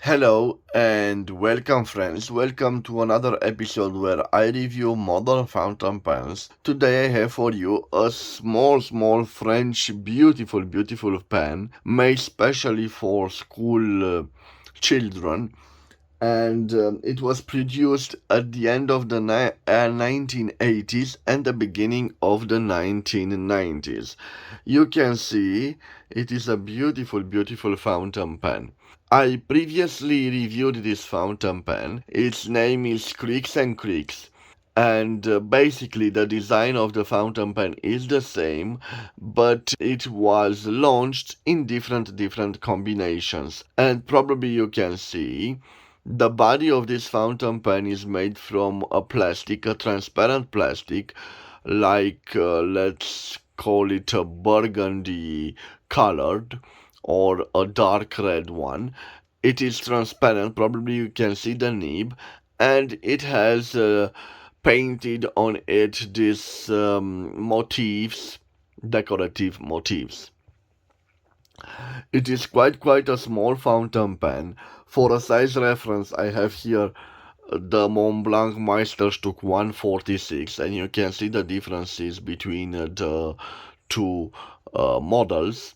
Hello and welcome friends, welcome to another episode where I review modern fountain pens. Today I have for you a small French beautiful pen made specially for school children, and it was produced at the end of the 1980s and the beginning of the 1990s. You can see it is a beautiful fountain pen. I previously reviewed this fountain pen. Its name is CREEKS, and basically the design of the fountain pen is the same, but it was launched in different combinations. And probably you can see the body of this fountain pen is made from a transparent plastic, like let's call it a burgundy colored or a dark red one. It is transparent, probably you can see the nib, and it has painted on it these motifs, decorative motifs. It is quite a small fountain pen. For a size reference, I have here the Mont Blanc Meisterstück 146, and you can see the differences between the two models.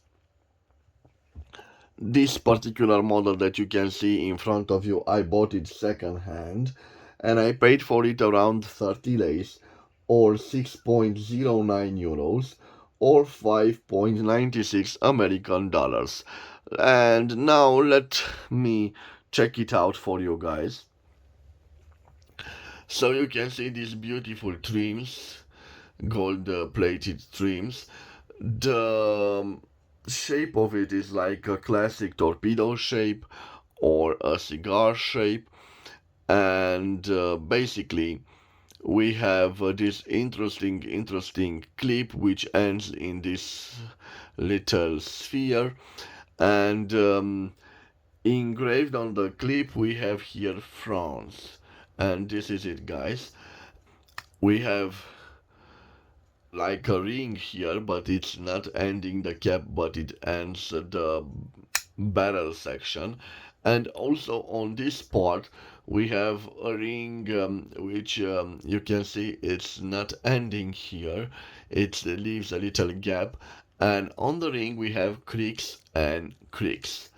This particular model that you can see in front of you, I bought it second hand, and I paid for it around 30 lays, or 6.09 euros, or 5.96 American dollars. And now let me check it out for you guys. So you can see these beautiful trims, gold plated trims. The shape of it is like a classic torpedo shape or a cigar shape, and basically we have this interesting clip which ends in this little sphere, and engraved on the clip we have here France, and this is it, guys. We have like a ring here, but it's not ending the cap, but it ends the barrel section. And also on this part we have a ring, which you can see it's not ending here, it leaves a little gap, and on the ring we have CREEKS and CREEKS,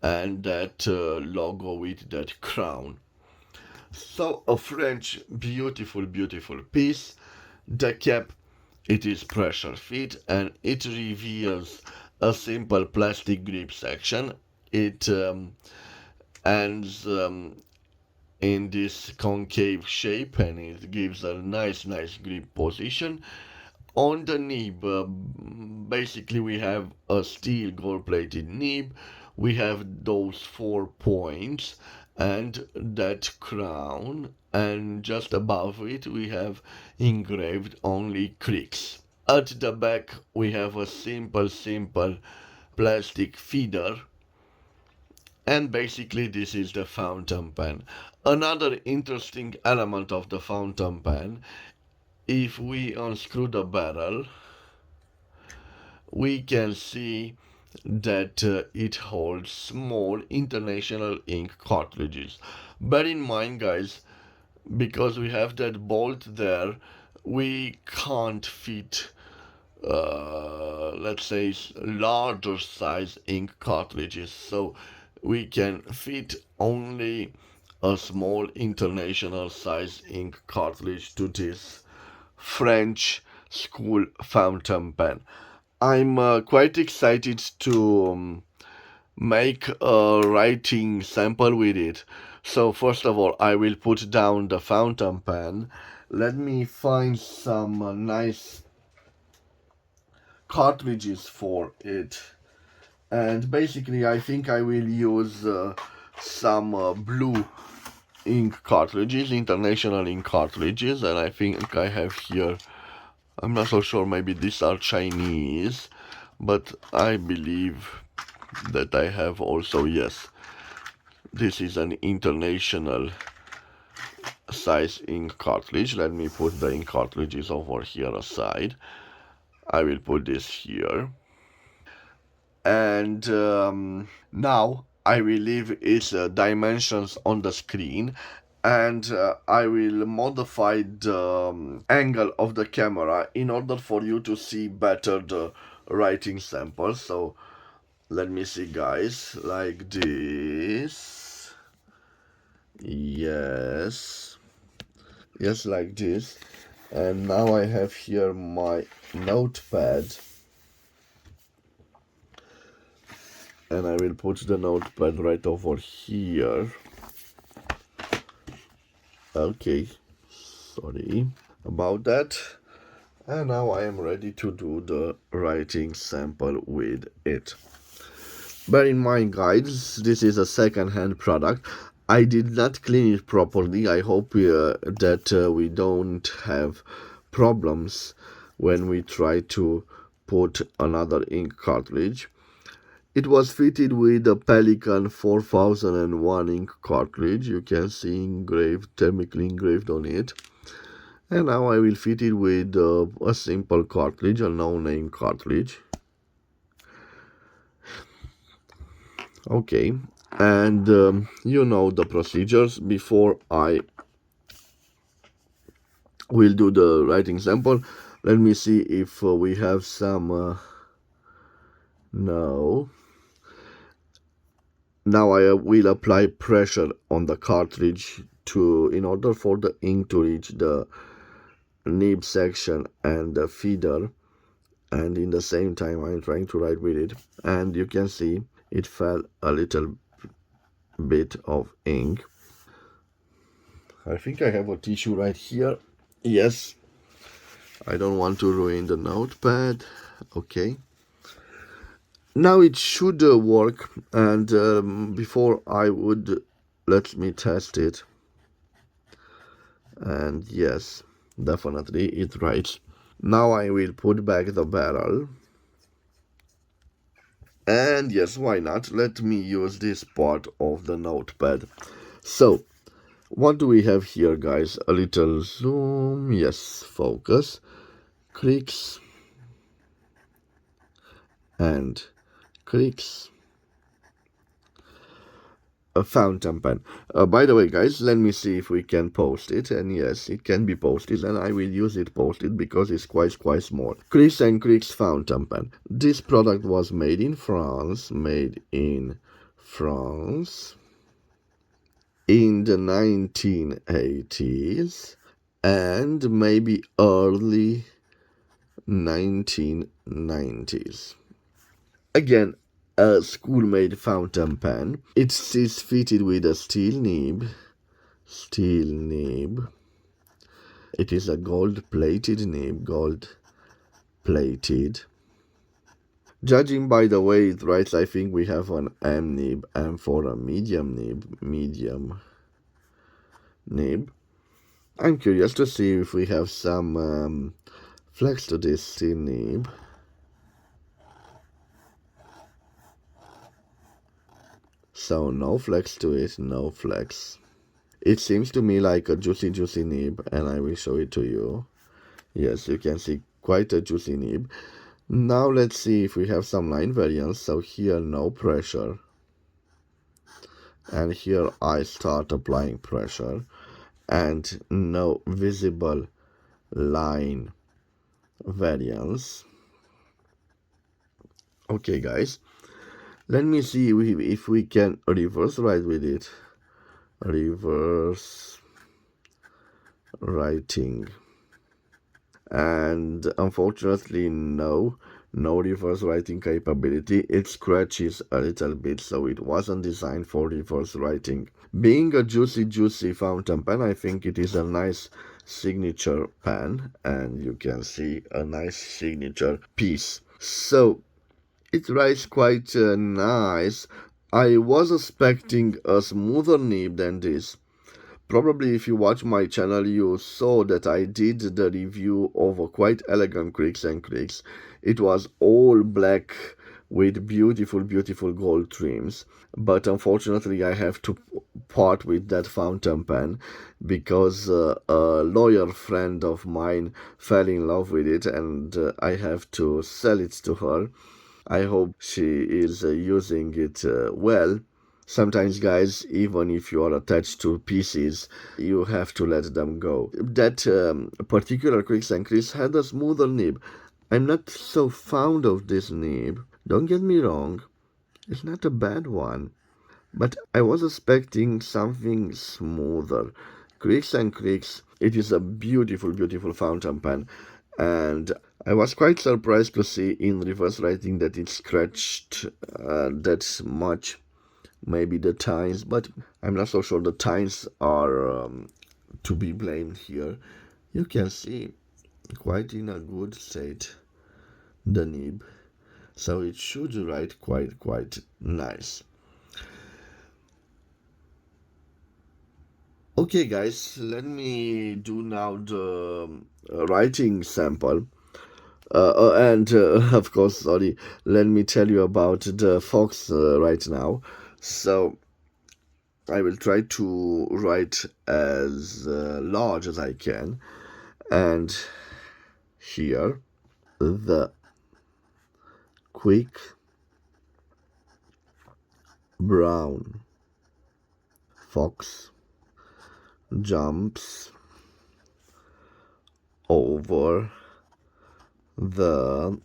and that logo with that crown. So a French beautiful piece. The cap, it is pressure fit, and it reveals a simple plastic grip section. It ends in this concave shape, and it gives a nice grip position. On the nib, basically we have a steel gold plated nib. We have those 4 points and that crown, and just above it we have engraved only CREEKS. At the back we have a simple plastic feeder, and basically this is the fountain pen. Another interesting element of the fountain pen, if we unscrew the barrel, we can see that it holds small international ink cartridges. Bear in mind, guys, because we have that bolt there, we can't fit, let's say, larger size ink cartridges, so we can fit only a small international size ink cartridge to this French school fountain pen. I'm quite excited to make a writing sample with it. So first of all, I will put down the fountain pen. Let me find some nice cartridges for it. And basically, I think I will use some blue ink cartridges, international ink cartridges, and I think I have here, I'm not so sure, maybe these are Chinese, but I believe that I have also, yes, this is an international size ink cartridge. Let me put the ink cartridges over here aside. I will put this here. And now I will leave its dimensions on the screen, and I will modify the angle of the camera in order for you to see better the writing sample. So let me see, guys, like this. Yes, yes, like this. And now I have here my notepad, and I will put the notepad right over here. Okay, sorry about that. And now I am ready to do the writing sample with it. Bear in mind, guys, this is a second-hand product. I did not clean it properly. I hope that we don't have problems when we try to put another ink cartridge. It was fitted with a Pelican 4001 ink cartridge. You can see engraved, thermically engraved on it. And now I will fit it with a simple cartridge, a no-name cartridge. Okay, and you know the procedures. Before I will do the writing sample, let me see if we have some no. Now I will apply pressure on the cartridge to in order for the ink to reach the nib section and the feeder, and in the same time I'm trying to write with it, and you can see it fell a little bit of ink. I think I have a tissue right here. Yes, I don't want to ruin the notepad. Okay, now it should work, and before I would, let me test it. And yes, definitely it writes. Now I will put back the barrel. And yes, why not? Let me use this part of the notepad. So, what do we have here, guys? A little zoom. Yes, focus. CREEKS and CREEKS. A fountain pen. By the way, guys, let me see if we can post it. And yes, it can be posted, and I will use it posted because it's quite small. CREEKS and CREEKS fountain pen. This product was made in France. Made in France in the 1980s and maybe early 1990s. Again, a school-made fountain pen. It is fitted with a steel nib. Steel nib. It is a gold-plated nib. Gold-plated. Judging by the way it writes, I think we have an M nib, M for a medium nib. Medium nib. I'm curious to see if we have some flex to this steel nib. So no flex to it, no flex. It seems to me like a juicy nib, and I will show it to you. Yes, you can see quite a juicy nib. Now let's see if we have some line variance. So here no pressure. And here I start applying pressure. And no visible line variance. Okay, guys. Let me see if we can reverse write with it. Reverse writing. And unfortunately, no reverse writing capability. It scratches a little bit, so it wasn't designed for reverse writing. Being a juicy fountain pen, I think it is a nice signature pen, and you can see a nice signature piece. So it writes quite nice. I was expecting a smoother nib than this. Probably if you watch my channel, you saw that I did the review of a quite elegant CREEKS and CREEKS. It was all black with beautiful gold trims. But unfortunately, I have to part with that fountain pen because a lawyer friend of mine fell in love with it, and I have to sell it to her. I hope she is using it well. Sometimes, guys, even if you are attached to pieces, you have to let them go. That particular Creeks and Chris had a smoother nib. I'm not so fond of this nib. Don't get me wrong, it's not a bad one. But I was expecting something smoother. Creeks and Creeks, it is a beautiful, beautiful fountain pen. And I was quite surprised to see in reverse writing that it scratched that much. Maybe the tines, but I'm not so sure the tines are to be blamed here. You can see quite in a good state the nib, so it should write quite nice. Okay, guys, let me do now the writing sample. And of course, sorry, let me tell you about the fox right now. So I will try to write as large as I can. And here, the quick brown fox jumps over the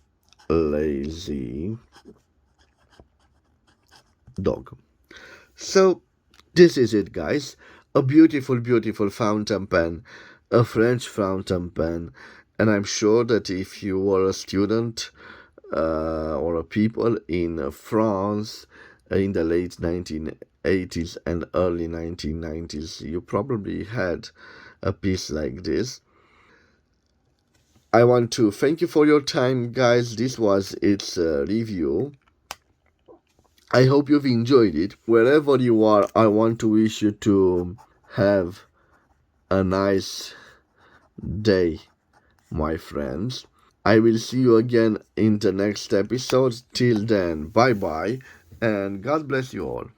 lazy dog. So this is it, guys. A beautiful, beautiful fountain pen, a French fountain pen. And I'm sure that if you were a student or a people in France in the late 1980s and early 1990s, you probably had a piece like this. I want to thank you for your time, guys. This was its review. I hope you've enjoyed it. Wherever you are, I want to wish you to have a nice day, my friends. I will see you again in the next episode. Till then, bye bye, and God bless you all.